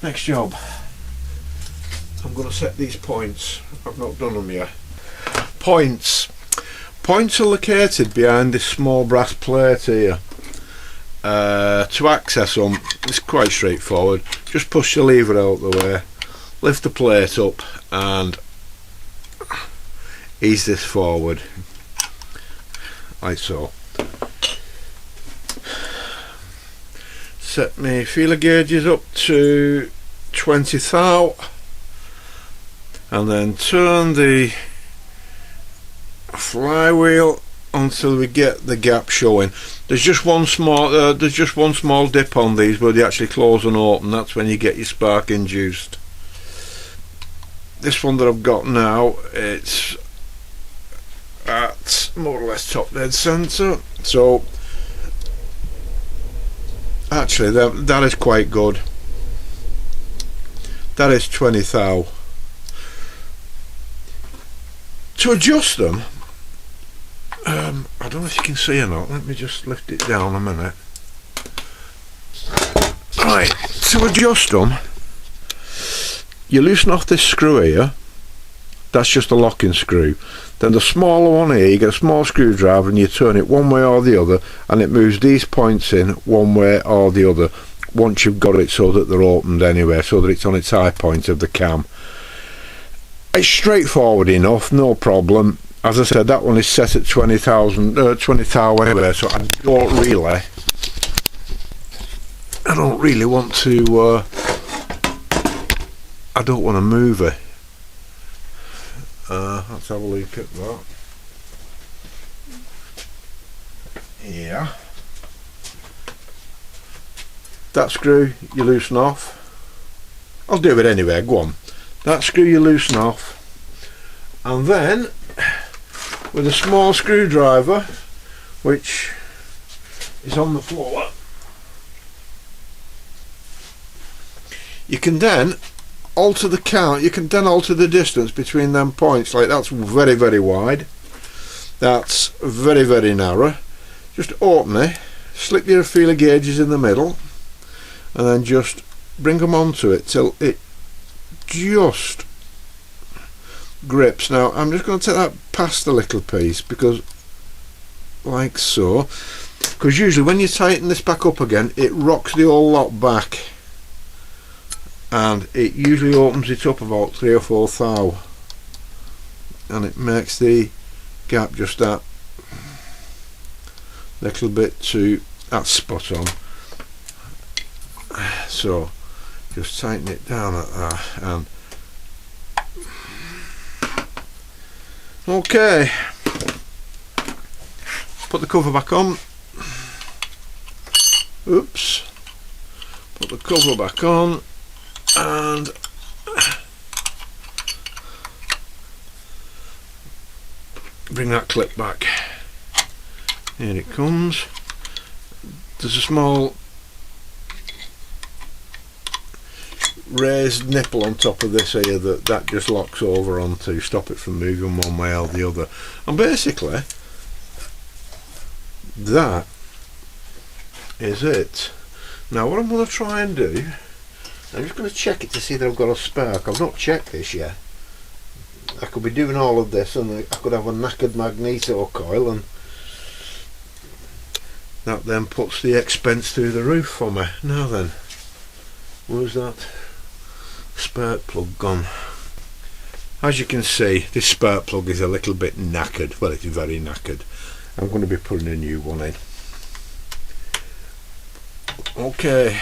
Next job, I'm going to set these points. I've not done them yet. Points are located behind this small brass plate here. To access them, it's quite straightforward. Just push the lever out the way, lift the plate up and ease this forward like so. Set my feeler gauges up to 20 thou and then turn the flywheel until we get the gap showing. There's just one small dip on these where they actually close and open. That's when you get your spark induced. This one that I've got now, it's at more or less top dead centre, so actually that is quite good. That is 20 thou. To adjust them, I don't know if you can see or not, let me just lift it down a minute. Right, to adjust them, you loosen off this screw here, that's just a locking screw. Then the smaller one here, you get a small screwdriver and you turn it one way or the other and it moves these points in one way or the other once you've got it so that they're opened anyway, so that it's on its high point of the cam. It's straightforward enough, no problem. As I said, that one is set at 20 thou anyway, so I don't really want to I don't want to move it. Let's have a look at that. Yeah, that screw you loosen off. I'll do it anyway, go on. That screw you loosen off, and then with a small screwdriver which is on the floor, you can then alter the count. You can then alter the distance between them points. Like that's very, very wide, that's very, very narrow. Just open it, slip your feeler gauges in the middle and then just bring them onto it till it just grips. Now I'm just going to take that past a little piece, because like so, because usually when you tighten this back up again it rocks the whole lot back and it usually opens it up about 3 or 4 thou and it makes the gap just that little bit too, that's spot on. So just tighten it down at that and okay, put the cover back on. Oops, put the cover back on and bring that clip back. Here it comes. There's a small raised nipple on top of this here that just locks over onto, stop it from moving one way or the other, and basically that is it. Now what I'm going to try and do, I'm just going to check it to see that I've got a spark. I've not checked this yet. I could be doing all of this and I could have a knackered magneto coil, and that then puts the expense through the roof for me. Now then, where's that spark plug gone? As you can see, this spark plug is a little bit knackered. Well, it's very knackered. I'm going to be putting a new one in. Okay,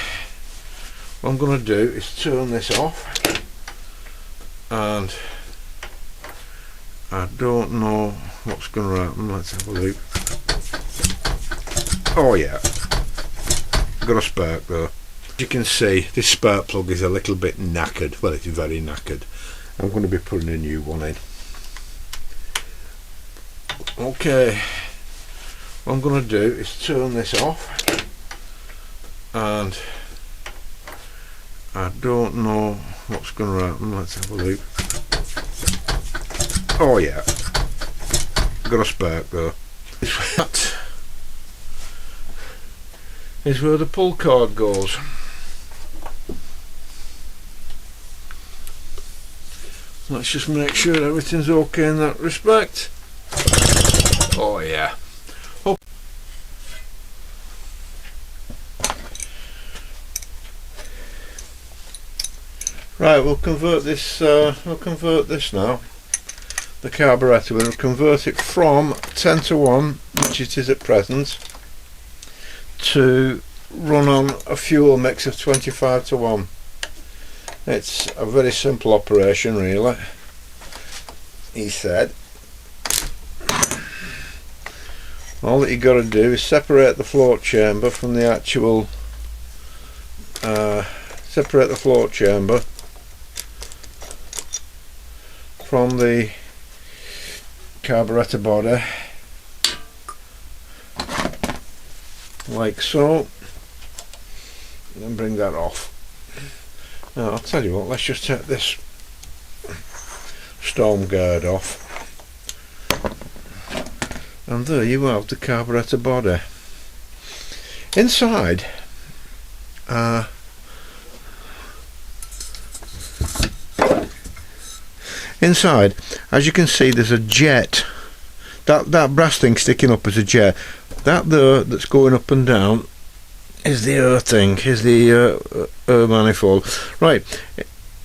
what I'm going to do is turn this off, and I don't know what's going to happen. Let's have a look. Oh yeah, got a spark though. As you can see, this spark plug is a little bit knackered. Well, it's very knackered. I'm going to be putting a new one in. Okay, what I'm going to do is turn this off, and I don't know what's going to happen. Let's have a look. Oh yeah, got a spark though. That is where the pull cord goes. Let's just make sure everything's okay in that respect. Oh yeah. Oh. Right, we'll convert this now. The carburettor, we'll convert it from 10 to 1, which it is at present, to run on a fuel mix of 25 to 1. It's a very simple operation, really, he said. All that you got to do is separate the float chamber from the actual from the carburettor body, like so, and then bring that off. Now I'll tell you what, let's just take this storm guard off, and there you have the carburettor body. Inside, as you can see, there's a jet. That brass thing sticking up is a jet. That there that's going up and down is the air thing, is the air manifold. Right,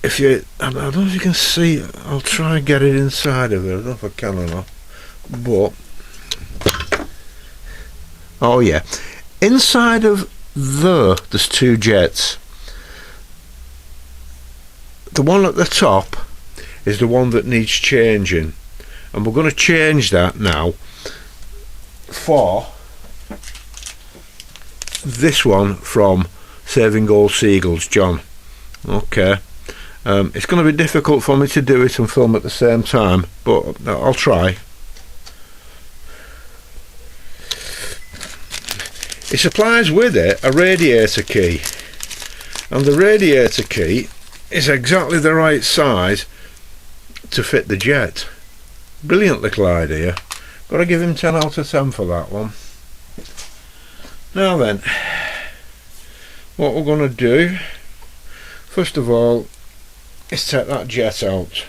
if you, I don't know if you can see, I'll try and get it inside of it. I don't know if I can or not, but oh yeah, inside of there's two jets. The one at the top is the one that needs changing, and we're going to change that now for this one from Saving Gold Seagulls, John. Okay, it's going to be difficult for me to do it and film at the same time, but I'll try. It supplies with it a radiator key, and the radiator key is exactly the right size to fit the jet. Brilliant little idea. Got to give him 10 out of 10 for that one. Now then, what we're going to do first of all is take that jet out.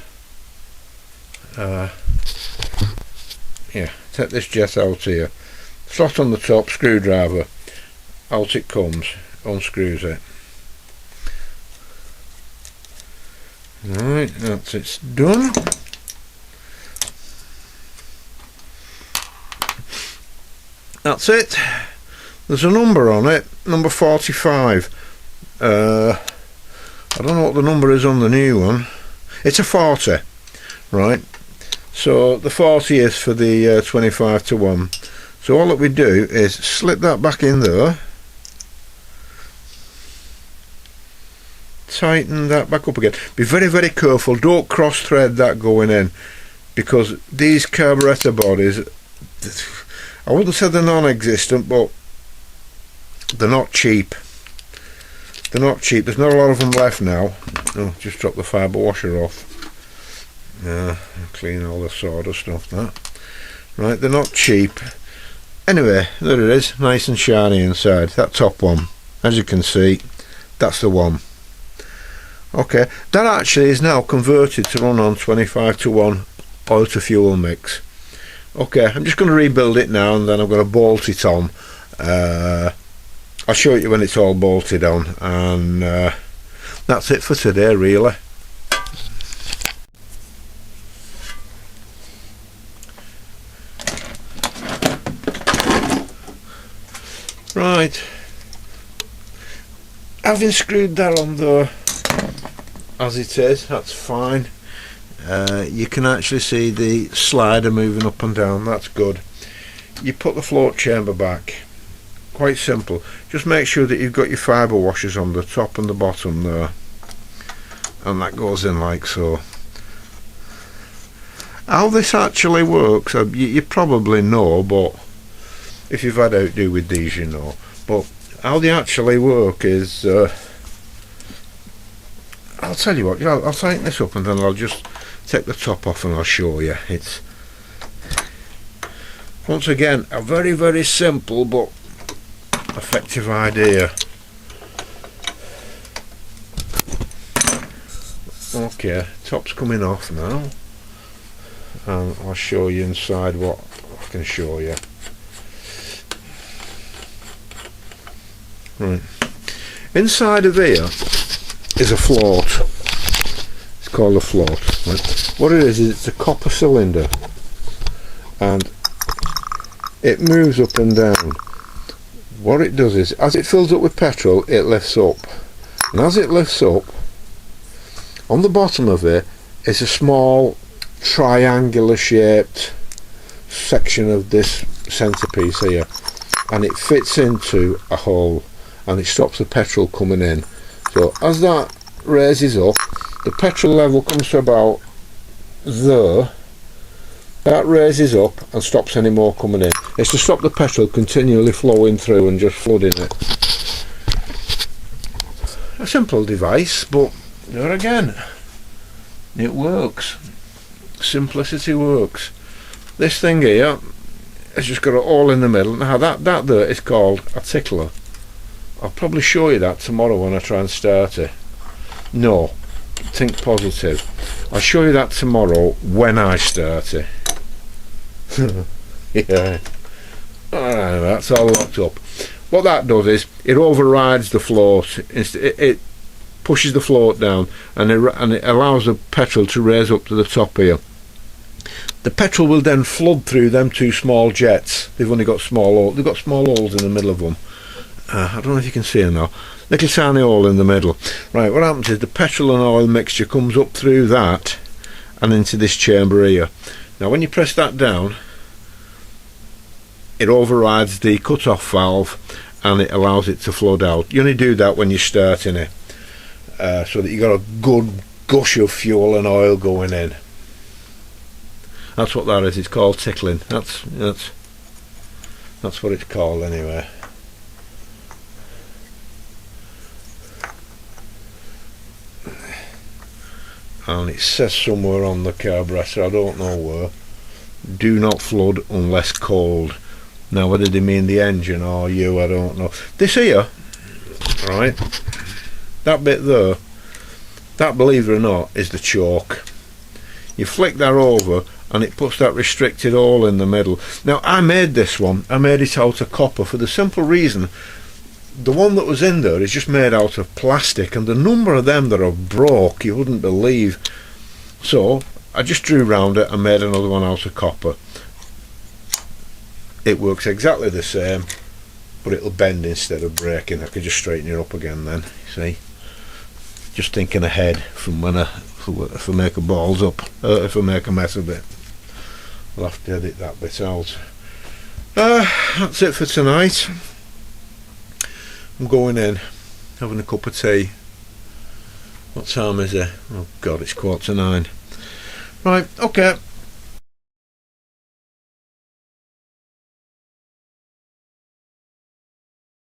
Yeah, take this jet out here. Slot on the top, screwdriver, out it comes, unscrews it. Right, that's it's done. That's it. There's a number on it, number 45. I don't know what the number is on the new one. It's a 40, right? So the 40 is for the 25 to 1. So all that we do is slip that back in there, tighten that back up again. Be very, very careful, don't cross thread that going in, because these carburettor bodies, I wouldn't say they're non-existent, but they're not cheap. They're not cheap. There's not a lot of them left now. Oh, just drop the fibre washer off. Clean all the sawdust off that. Right, they're not cheap. Anyway, there it is, nice and shiny inside. That top one, as you can see, that's the one. Okay, that actually is now converted to run on 25 to 1 oil to fuel mix. Okay, I'm just going to rebuild it now, and then I'm going to bolt it on. I'll show you when it's all bolted on, and that's it for today, really. Right, having screwed that on there as it is, that's fine. You can actually see the slider moving up and down, that's good. You put the float chamber back, quite simple. Just make sure that you've got your fibre washers on the top and the bottom there, and that goes in like so. How this actually works, you probably know, but if you've had outdo with these, you know. But how they actually work is, I'll tell you what, I'll tighten this up and then I'll just take the top off and I'll show you. It's, once again, a very, very simple but effective idea. Okay, top's coming off now, and I'll show you inside what I can show you. Right, inside of here is a float. It's called a float. Right? What it is it's a copper cylinder, and it moves up and down. What it does is, as it fills up with petrol, it lifts up, and as it lifts up, on the bottom of it is a small triangular shaped section of this centerpiece here, and it fits into a hole, and it stops the petrol coming in. So as that raises up, the petrol level comes to about there. That raises up and stops any more coming in. It's to stop the petrol continually flowing through and just flooding it. A simple device, but there again, it works. Simplicity works. This thing here has just got it all in the middle. Now that there is called a tickler. I'll probably show you that tomorrow when I try and start it. No, think positive. I'll show you that tomorrow when I start it. Yeah. Alright, that's all locked up. What that does is it overrides the float. It pushes the float down, and it allows the petrol to raise up to the top here. The petrol will then flood through them two small jets. They've only got small holes. They've got small holes in the middle of them. I don't know if you can see them now. Little tiny hole in the middle. Right, what happens is the petrol and oil mixture comes up through that and into this chamber here. Now when you press that down, it overrides the cut-off valve and it allows it to flood out. You only do that when you're starting it, so that you got a good gush of fuel and oil going in. That's what that is. It's called tickling. That's what it's called anyway. And it says somewhere on the carburetor, I don't know where, do not flood unless cold. Now whether they mean the engine or you, I don't know. This here, right, that bit there, that, believe it or not, is the choke. You flick that over and it puts that restricted hole in the middle. Now I made this one, I made it out of copper for the simple reason the one that was in there is just made out of plastic, and the number of them that are broke you wouldn't believe. So I just drew round it and made another one out of copper. It works exactly the same, but it'll bend instead of breaking. I could just straighten it up again then, see. Just thinking ahead from when if I make a balls up, if I make a mess of it. I'll have to edit that bit out. That's it for tonight. I'm going in, having a cup of tea. What time is it? Oh God, it's 8:45. Right, okay.